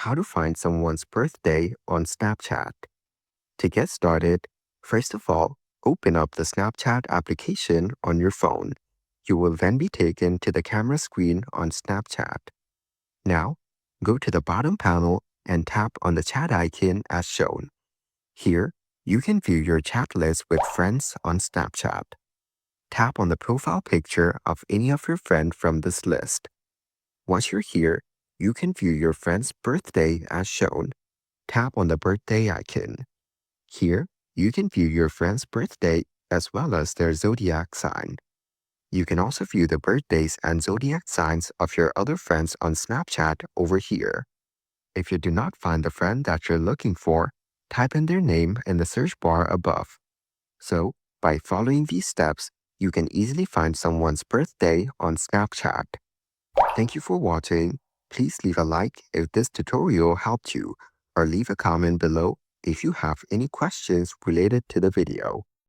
how to find someone's birthday on Snapchat. To get started, first of all, open up the Snapchat application on your phone. You will then be taken to the camera screen on Snapchat. Now, go to the bottom panel and tap on the chat icon as shown. Here, you can view your chat list with friends on Snapchat. Tap on the profile picture of any of your friends from this list. Once you're here, you can view your friend's birthday as shown. Tap on the birthday icon. Here, you can view your friend's birthday as well as their zodiac sign. You can also view the birthdays and zodiac signs of your other friends on Snapchat over here. If you do not find the friend that you're looking for, type in their name in the search bar above. So, by following these steps, you can easily find someone's birthday on Snapchat. Thank you for watching. Please leave a like if this tutorial helped you, or leave a comment below if you have any questions related to the video.